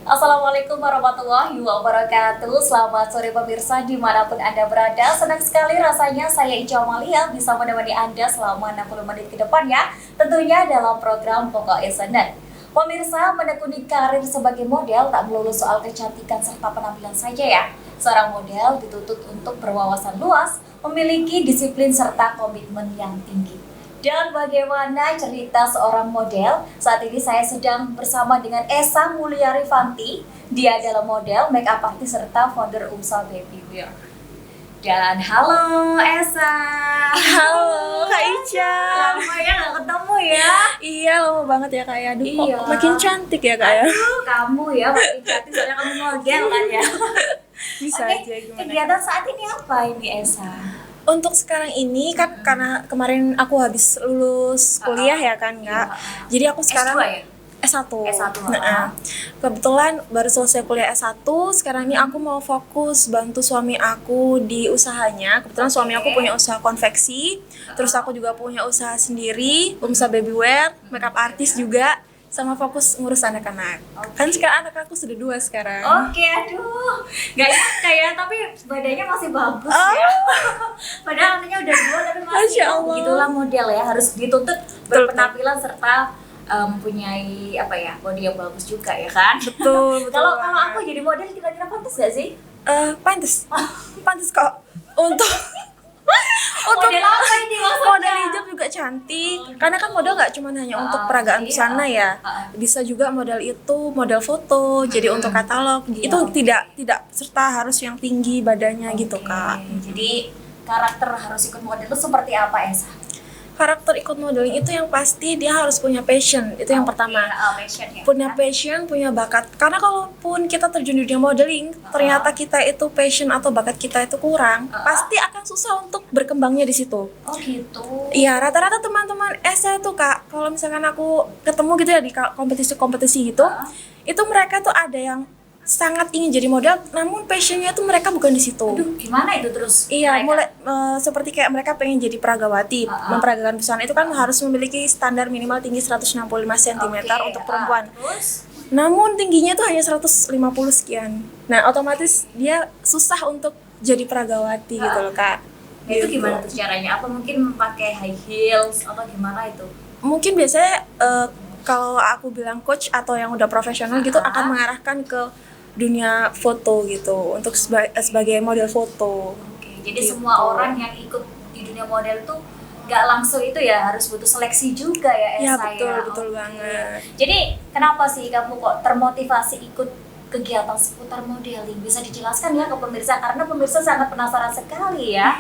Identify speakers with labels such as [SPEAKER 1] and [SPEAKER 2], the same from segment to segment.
[SPEAKER 1] Assalamualaikum warahmatullahi wabarakatuh. Selamat sore pemirsa dimanapun Anda berada. Senang sekali rasanya saya Ica Amalia bisa menemani Anda selama 60 menit ke depan ya. Tentunya dalam program Pokoknya Seneng. Pemirsa, menekuni karir sebagai model tak melulu soal kecantikan serta penampilan saja ya. Seorang model dituntut untuk berwawasan luas, memiliki disiplin serta komitmen yang tinggi. Dan bagaimana cerita seorang model? Saat ini saya sedang bersama dengan Esa Mulyarifanti. Dia adalah model, makeup artist, serta founder usaha Baby Wear. Dan halo Esa.
[SPEAKER 2] Halo Kak Ica.
[SPEAKER 1] Lama ya gak ketemu ya.
[SPEAKER 2] Iya, lama banget ya Kak ya. Aduh,
[SPEAKER 1] Iya.
[SPEAKER 2] kok makin cantik ya Kak ya.
[SPEAKER 1] Aduh, kamu ya makin cantik soalnya kamu model kan ya.
[SPEAKER 2] Bisa
[SPEAKER 1] Oke,
[SPEAKER 2] aja gimana.
[SPEAKER 1] kegiatan saat ini apa ini Esa?
[SPEAKER 2] Untuk sekarang ini kan karena kemarin aku habis lulus kuliah ya kan Kak. Jadi aku sekarang
[SPEAKER 1] S2 ya?
[SPEAKER 2] S1.
[SPEAKER 1] S1,
[SPEAKER 2] Nah, kebetulan baru selesai kuliah S1, sekarang ini aku mau fokus bantu suami aku di usahanya. Kebetulan suami aku punya usaha konveksi, terus aku juga punya usaha sendiri, usaha baby wear, makeup artist juga, sama fokus ngurus anak-anak. Kan sekarang anak aku sudah 2 sekarang.
[SPEAKER 1] Oke, aduh, gak nyangka ya, tapi badannya masih bagus ya. Padahal anaknya udah 2 tapi masih
[SPEAKER 2] Masya Allah.
[SPEAKER 1] begitulah model ya, harus dituntut berpenampilan serta mempunyai apa ya, body yang bagus juga ya kan.
[SPEAKER 2] Betul, betul.
[SPEAKER 1] Kalau
[SPEAKER 2] banget.
[SPEAKER 1] aku jadi model kira-kira pantas gak sih?
[SPEAKER 2] Pantes kok untuk
[SPEAKER 1] Model apa ini maksudnya?
[SPEAKER 2] model hijab juga cantik. Karena kan model nggak cuma hanya untuk peragaan
[SPEAKER 1] iya.
[SPEAKER 2] busana ya, bisa juga model itu model foto. Jadi untuk katalog
[SPEAKER 1] Iya,
[SPEAKER 2] itu
[SPEAKER 1] oke.
[SPEAKER 2] tidak serta harus yang tinggi badannya gitu
[SPEAKER 1] Oke,
[SPEAKER 2] Kak.
[SPEAKER 1] jadi karakter harus ikut model itu seperti apa Esa?
[SPEAKER 2] Karakter ikut modeling itu yang pasti dia harus punya passion, itu yang pertama.
[SPEAKER 1] Passion ya.
[SPEAKER 2] Punya passion, punya bakat. Karena kalaupun kita terjun di dunia modeling, ternyata kita itu passion atau bakat kita itu kurang, pasti akan susah untuk berkembangnya di situ.
[SPEAKER 1] Oh gitu.
[SPEAKER 2] Iya, rata-rata teman-teman saya tuh Kak, kalau misalkan aku ketemu gitu ya di kompetisi-kompetisi gitu, itu mereka tuh ada yang sangat ingin jadi model, namun passionnya tuh mereka bukan di situ.
[SPEAKER 1] Aduh, gimana itu terus?
[SPEAKER 2] Iya,
[SPEAKER 1] mereka?
[SPEAKER 2] mulai seperti kayak mereka pengen jadi peragawati, memperagakan busana itu kan harus memiliki standar minimal tinggi 165 cm
[SPEAKER 1] Oke,
[SPEAKER 2] untuk perempuan.
[SPEAKER 1] terus?
[SPEAKER 2] Namun tingginya tuh hanya 150 sekian. Nah, otomatis dia susah untuk jadi peragawati gitu loh Kak.
[SPEAKER 1] Nah, itu
[SPEAKER 2] Gitu.
[SPEAKER 1] gimana tuh caranya? Apa mungkin pakai high heels atau gimana itu?
[SPEAKER 2] Mungkin biasanya kalau aku bilang coach atau yang udah profesional gitu akan mengarahkan ke dunia foto gitu untuk sebagai model foto.
[SPEAKER 1] Oke, jadi
[SPEAKER 2] Gitu.
[SPEAKER 1] semua orang yang ikut di dunia model tuh gak langsung itu ya, harus butuh seleksi juga ya
[SPEAKER 2] Ya,
[SPEAKER 1] Esa
[SPEAKER 2] betul,
[SPEAKER 1] ya?
[SPEAKER 2] betul
[SPEAKER 1] Oke.
[SPEAKER 2] banget.
[SPEAKER 1] Jadi kenapa sih kamu kok termotivasi ikut kegiatan seputar modeling? Bisa dijelaskan ya ke pemirsa, karena pemirsa sangat penasaran sekali ya.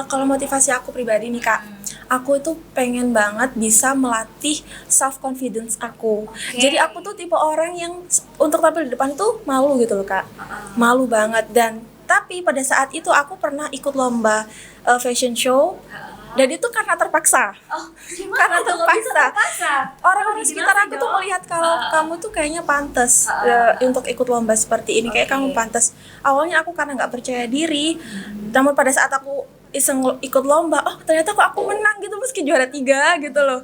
[SPEAKER 2] Kalau motivasi aku pribadi nih Kak, aku tuh pengen banget bisa melatih self confidence aku. Jadi aku tuh tipe orang yang untuk tampil di depan tuh malu gitu loh Kak, malu banget. Dan tapi pada saat itu aku pernah ikut lomba fashion show. Dan itu karena terpaksa.
[SPEAKER 1] Oh, gimana
[SPEAKER 2] Karena
[SPEAKER 1] tuh kok bisa terpaksa?
[SPEAKER 2] Orang
[SPEAKER 1] Oh,
[SPEAKER 2] di sekitar
[SPEAKER 1] dijelasin
[SPEAKER 2] aku tuh
[SPEAKER 1] dong.
[SPEAKER 2] melihat kalau kamu tuh kayaknya pantas untuk ikut lomba seperti ini. Kayak
[SPEAKER 1] Oke.
[SPEAKER 2] kamu pantas. Awalnya aku karena nggak percaya diri. Namun pada saat aku iseng ikut lomba, oh ternyata kok aku menang gitu meski juara 3 gitu loh.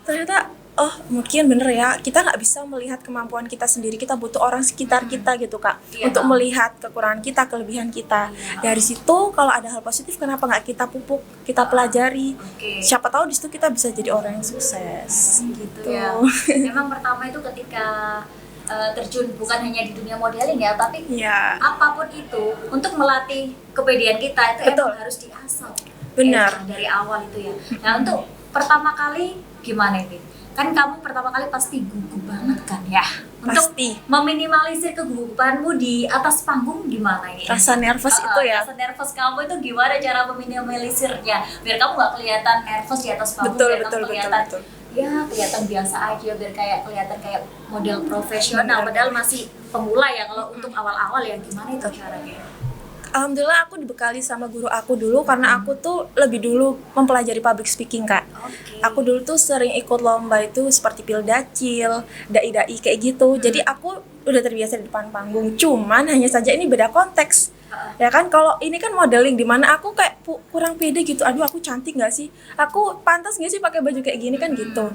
[SPEAKER 2] Ternyata oh mungkin bener ya, kita nggak bisa melihat kemampuan kita sendiri, kita butuh orang sekitar kita gitu Kak,
[SPEAKER 1] Iya.
[SPEAKER 2] untuk melihat kekurangan kita, kelebihan kita. Dari situ kalau ada hal positif kenapa nggak kita pupuk, kita pelajari.
[SPEAKER 1] Oke.
[SPEAKER 2] Siapa tahu di situ kita bisa jadi orang yang sukses
[SPEAKER 1] Gitu ya. Memang pertama itu ketika terjun bukan hanya di dunia modeling ya, tapi
[SPEAKER 2] Iya,
[SPEAKER 1] apapun itu untuk melatih kepedean kita itu
[SPEAKER 2] Betul.
[SPEAKER 1] emang harus diasah.
[SPEAKER 2] Benar.
[SPEAKER 1] Dari awal itu ya. Nah, untuk pertama kali gimana ini? Kan kamu pertama kali pasti gugup banget kan ya? Untuk
[SPEAKER 2] Pasti.
[SPEAKER 1] meminimalisir kegugupanmu di atas panggung gimana ini?
[SPEAKER 2] Rasa nervous itu ya.
[SPEAKER 1] Rasa nervous kamu itu gimana cara meminimalisirnya? Biar kamu nggak kelihatan nervous di atas panggung,
[SPEAKER 2] Betul,
[SPEAKER 1] biar
[SPEAKER 2] betul,
[SPEAKER 1] kamu
[SPEAKER 2] betul,
[SPEAKER 1] kelihatan
[SPEAKER 2] betul.
[SPEAKER 1] ya kelihatan biasa aja, biar kayak kelihatan kayak model profesional, padahal masih pemula ya. Kalau untuk awal-awal ya gimana itu caranya?
[SPEAKER 2] Alhamdulillah aku dibekali sama guru aku dulu karena aku tuh lebih dulu mempelajari public speaking Kak.
[SPEAKER 1] Oke.
[SPEAKER 2] Aku dulu tuh sering ikut lomba itu seperti Pildacil, dai-dai kayak gitu. Jadi aku udah terbiasa di depan panggung. Cuman hanya saja ini beda konteks. Ya kan, kalau ini kan modeling di mana aku kayak kurang pede gitu. Aduh, aku cantik nggak sih? Aku pantas nggak sih pakai baju kayak gini kan gitu.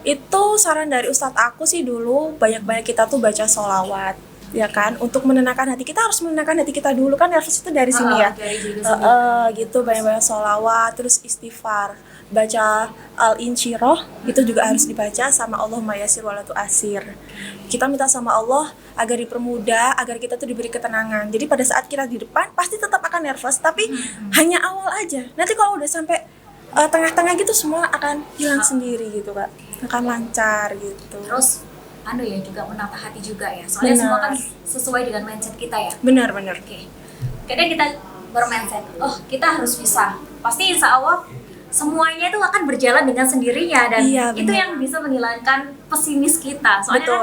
[SPEAKER 2] Itu saran dari ustadz aku sih dulu, banyak-banyak kita tuh baca sholawat, ya kan, untuk menenangkan hati kita. Harus menenangkan hati kita dulu kan, nervous itu dari sini ya.
[SPEAKER 1] Dari diri sendiri.
[SPEAKER 2] Gitu, banyak-banyak sholawat, terus istighfar, baca al-insyirah itu juga harus dibaca, sama Allahumma yassir wa la tu'assir. Kita minta sama Allah agar dipermudah, agar kita tuh diberi ketenangan. Jadi pada saat kita di depan pasti tetap akan nervous, tapi hanya awal aja. Nanti kalau udah sampai tengah-tengah gitu, semua akan hilang sendiri gitu Kak, akan lancar gitu.
[SPEAKER 1] Terus ya juga menata hati juga ya, soalnya semua kan sesuai dengan mindset kita ya.
[SPEAKER 2] Benar.
[SPEAKER 1] Oke. Kadang kita bermindset, oh kita harus bisa, pasti insya Allah semuanya itu akan berjalan dengan sendirinya, dan itu yang bisa menghilangkan pesimis kita. Soalnya kan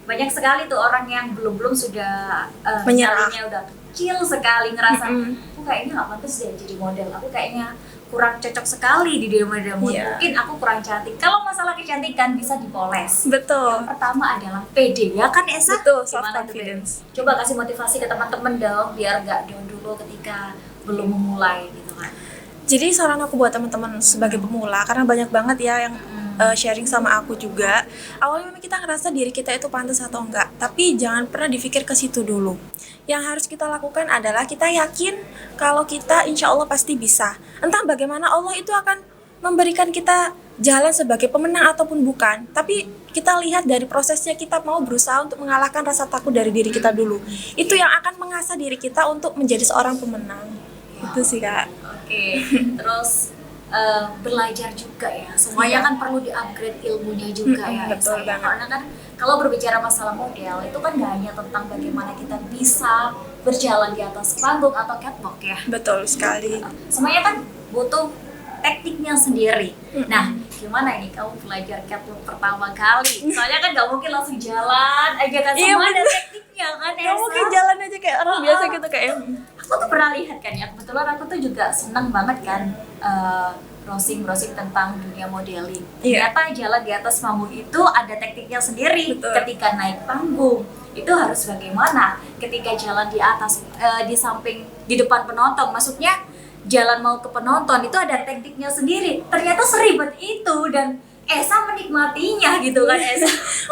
[SPEAKER 1] banyak sekali tuh orang yang belum sudah nyalinya udah kecil sekali, ngerasa aku kayaknya nggak pantas deh jadi model, aku kayaknya kurang cocok sekali di dunia model, mungkin aku kurang cantik. Kalau masalah kecantikan bisa dipoles.
[SPEAKER 2] Betul.
[SPEAKER 1] Yang pertama adalah pede, ya kan Esa?
[SPEAKER 2] Betul, self confidence.
[SPEAKER 1] Coba kasih motivasi ke teman-teman dong, biar nggak down dulu ketika belum memulai gitu kan.
[SPEAKER 2] Jadi saran aku buat teman-teman sebagai pemula, karena banyak banget ya yang sharing sama aku juga. Awalnya memang kita ngerasa diri kita itu pantas atau enggak, tapi jangan pernah dipikir ke situ dulu. Yang harus kita lakukan adalah kita yakin kalau kita insya Allah pasti bisa. Entah bagaimana Allah itu akan memberikan kita jalan sebagai pemenang ataupun bukan, tapi kita lihat dari prosesnya, kita mau berusaha untuk mengalahkan rasa takut dari diri kita dulu. Itu yang akan mengasah diri kita untuk menjadi seorang pemenang. Itu sih Kak.
[SPEAKER 1] Oke. Terus belajar juga ya, semuanya kan perlu di-upgrade ilmunya juga ya.
[SPEAKER 2] Betul banget.
[SPEAKER 1] Karena kan kalau berbicara masalah model itu kan gak hanya tentang bagaimana kita bisa berjalan di atas panggung atau catwalk ya.
[SPEAKER 2] Betul sekali.
[SPEAKER 1] Semuanya kan butuh tekniknya sendiri. Nah, gimana ini kamu belajar catwalk pertama kali? Soalnya kan gak mungkin langsung jalan aja kan, semua ada tekniknya kan.
[SPEAKER 2] Gak mungkin jalan aja kayak orang biasa gitu kayak.
[SPEAKER 1] Aku tuh pernah lihat kan ya, kebetulan aku tuh juga senang banget kan browsing tentang dunia modeling. Ternyata jalan di atas panggung itu ada tekniknya sendiri.
[SPEAKER 2] Betul.
[SPEAKER 1] Ketika naik panggung itu harus bagaimana, ketika jalan di atas di samping, di depan penonton, maksudnya jalan mau ke penonton itu ada tekniknya sendiri. Ternyata seribet itu, dan Esa menikmatinya gitu kan Esa.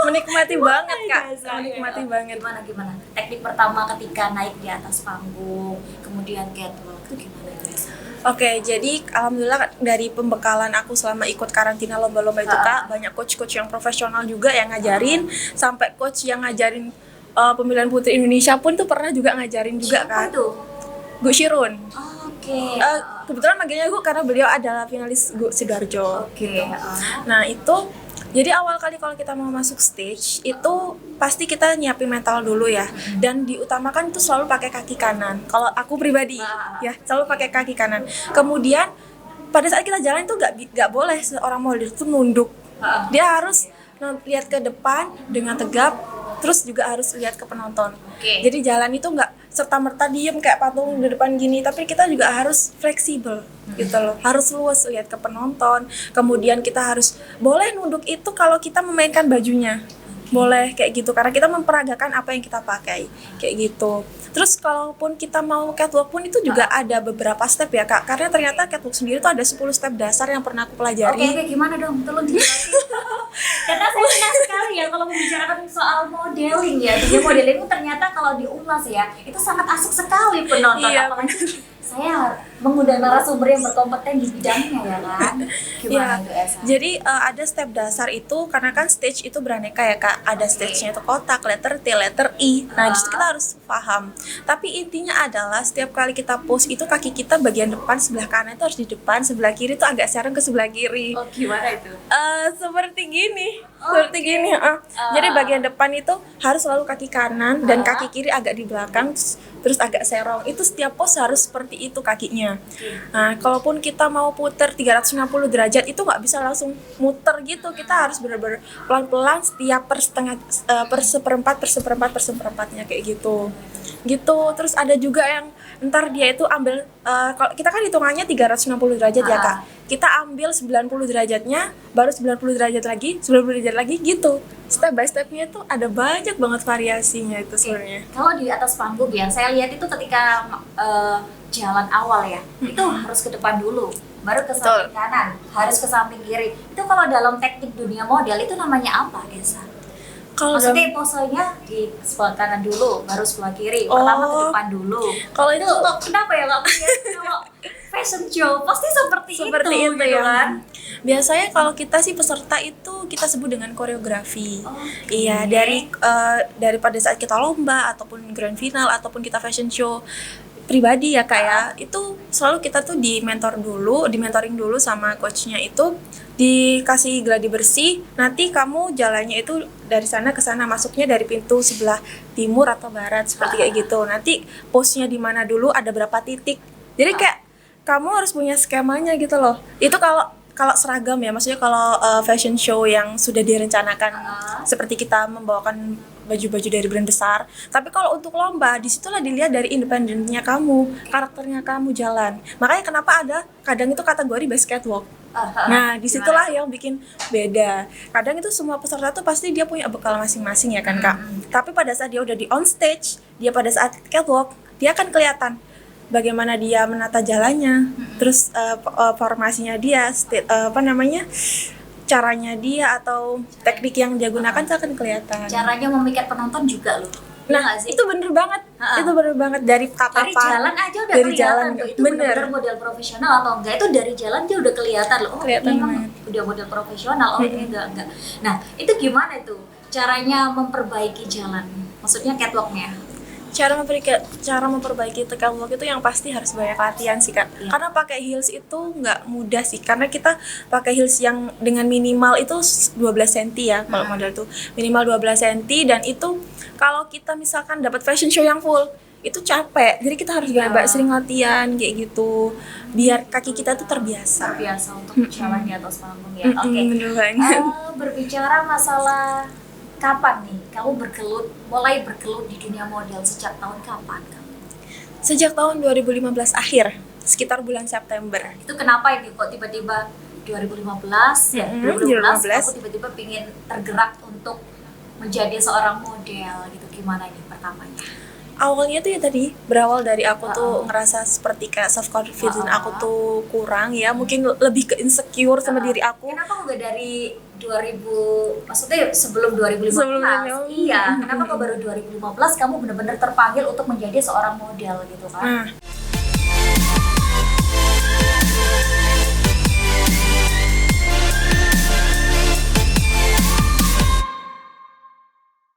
[SPEAKER 2] Menikmati banget Kak, menikmati banget.
[SPEAKER 1] Gimana teknik pertama ketika naik di atas panggung, kemudian catwalk itu gimana Esa?
[SPEAKER 2] Oke, jadi alhamdulillah dari pembekalan aku selama ikut karantina lomba-lomba itu Kak, banyak coach-coach yang profesional juga yang ngajarin, sampai coach yang ngajarin pemilihan putri Indonesia pun tuh pernah juga ngajarin juga kan.
[SPEAKER 1] Siapa tuh?
[SPEAKER 2] Gu Shirun.
[SPEAKER 1] Oke.
[SPEAKER 2] Kebetulan manggilnya Gu karena beliau adalah finalis Gu Sidoarjo.
[SPEAKER 1] Oke.
[SPEAKER 2] Nah itu, jadi awal kali kalau kita mau masuk stage itu pasti kita nyiapin mental dulu ya, dan diutamakan itu selalu pakai kaki kanan. Kalau aku pribadi ya selalu pakai kaki kanan. Kemudian pada saat kita jalan itu nggak boleh seorang model itu nunduk. Dia harus lihat ke depan dengan tegap, terus juga harus lihat ke penonton. Jadi jalan itu nggak serta-merta diem kayak patung di depan gini, tapi kita juga harus fleksibel gitu loh, harus luas lihat ke penonton. Kemudian kita harus boleh nunduk itu kalau kita memainkan bajunya, boleh kayak gitu, karena kita memperagakan apa yang kita pakai kayak gitu. Terus kalaupun kita mau catwalk pun itu juga ada beberapa step ya Kak, karena ternyata catwalk sendiri itu ada 10 step dasar yang pernah aku pelajari.
[SPEAKER 1] Oke, gimana dong? Tolong dijelasin. Karena saya senang sekali ya kalau membicarakan soal modeling ya. Dunia modeling itu ternyata kalau diulas ya, itu sangat asik sekali penonton. Apalagi saya mengundang narasumber yang berkompeten di bidangnya ya kan. Gimana itu Esa?
[SPEAKER 2] Jadi ada step dasar itu, karena kan stage itu beraneka ya Kak. Ada stage-nya itu kotak, letter T, letter I. Nah, justru kita harus paham. Tapi intinya adalah setiap kali kita pose itu kaki kita bagian depan sebelah kanan itu harus di depan, sebelah kiri itu agak serong ke sebelah kiri.
[SPEAKER 1] Oh, gimana itu?
[SPEAKER 2] Seperti gini. Seperti gini, Jadi bagian depan itu harus selalu kaki kanan dan kaki kiri agak di belakang, terus agak serong. Itu setiap pose harus seperti itu kakinya. Nah, kalaupun kita mau puter 360 derajat itu nggak bisa langsung muter gitu. Kita harus benar-benar pelan-pelan setiap per seperempatnya kayak gitu. Terus ada juga yang ntar dia itu ambil, kalau kita kan hitungannya 360 derajat ya Kak. Kita ambil 90 derajatnya, baru 90 derajat lagi, 90 derajat lagi gitu. step by stepnya tuh ada banyak banget variasinya itu sebenarnya.
[SPEAKER 1] Kalau di atas panggung ya, saya lihat itu ketika jalan awal ya, itu harus ke depan dulu, baru ke samping kanan, harus ke samping kiri. Itu kalau dalam teknik dunia model itu namanya apa, Desa?
[SPEAKER 2] Kalau
[SPEAKER 1] Maksudnya posenya di sebelah kanan dulu, baru sebelah kiri. Pertama ke depan dulu.
[SPEAKER 2] Kalau itu
[SPEAKER 1] kok kenapa ya nggak punya kalau fashion show pasti seperti itu gitu
[SPEAKER 2] ya.
[SPEAKER 1] kan?
[SPEAKER 2] Biasanya kalau kita sih peserta itu kita sebut dengan koreografi. Iya, dari pada saat kita lomba ataupun grand final ataupun kita fashion show pribadi ya Kak ya, itu selalu kita tuh dimentoring dulu sama coachnya, itu dikasih gladi bersih, nanti kamu jalannya itu dari sana ke sana, masuknya dari pintu sebelah timur atau barat seperti kayak gitu. Nanti pose-nya di mana dulu, ada berapa titik. Jadi kayak kamu harus punya skemanya gitu loh. Itu kalau seragam ya, maksudnya kalau fashion show yang sudah direncanakan seperti kita membawakan baju-baju dari brand besar. Tapi kalau untuk lomba, disitulah dilihat dari independennya kamu, karakternya kamu jalan. Makanya kenapa ada kadang itu kategori best catwalk. Nah, disitulah yang bikin beda. Kadang itu semua peserta tuh pasti dia punya bekal masing-masing ya kan Kak. Tapi pada saat dia udah di on stage, dia pada saat catwalk, dia akan kelihatan bagaimana dia menata jalannya, terus formasinya dia, caranya dia atau teknik yang dia gunakan itu akan kelihatan.
[SPEAKER 1] Caranya memikat penonton juga loh.
[SPEAKER 2] Nah, itu bener banget. Itu bener banget dari tatapan.
[SPEAKER 1] Dari jalan aja udah
[SPEAKER 2] dari
[SPEAKER 1] kelihatan
[SPEAKER 2] jalan,
[SPEAKER 1] tuh itu benar model profesional atau enggak. Itu dari jalan dia udah kelihatan loh. Oh,
[SPEAKER 2] kelihatan
[SPEAKER 1] ini emang
[SPEAKER 2] banget.
[SPEAKER 1] udah model profesional. Oh, ini enggak. Nah, itu gimana itu? Caranya memperbaiki jalan. Maksudnya catwalknya.
[SPEAKER 2] Cara memperbaiki catwalk itu yang pasti harus banyak latihan sih Kak.
[SPEAKER 1] Iya.
[SPEAKER 2] Karena pakai heels itu nggak mudah sih. Karena kita pakai heels yang dengan minimal itu 12 cm ya kalau model tuh. Minimal 12 cm, dan itu kalau kita misalkan dapat fashion show yang full itu capek. Jadi kita harus banyak sering latihan kayak gitu. Biar kaki kita tuh terbiasa
[SPEAKER 1] Untuk jalan di atas panggung ya. Oke.
[SPEAKER 2] Bener banget.
[SPEAKER 1] Berbicara masalah kapan nih kamu mulai bergelut di dunia model, sejak tahun kapan kamu?
[SPEAKER 2] Sejak tahun 2015 akhir, sekitar bulan September.
[SPEAKER 1] Itu kenapa ini kok tiba-tiba 2015 ya? 2015 kamu tiba-tiba pingin tergerak untuk menjadi seorang model gitu. Gimana ini pertamanya?
[SPEAKER 2] Awalnya tuh ya tadi berawal dari aku tuh ngerasa seperti kayak self confidence aku tuh kurang ya, mungkin lebih ke insecure sama diri aku.
[SPEAKER 1] Kenapa enggak dari 2000, maksudnya sebelum 2015? Iya, kenapa kok baru 2015 kamu benar-benar terpanggil untuk menjadi seorang model gitu kan?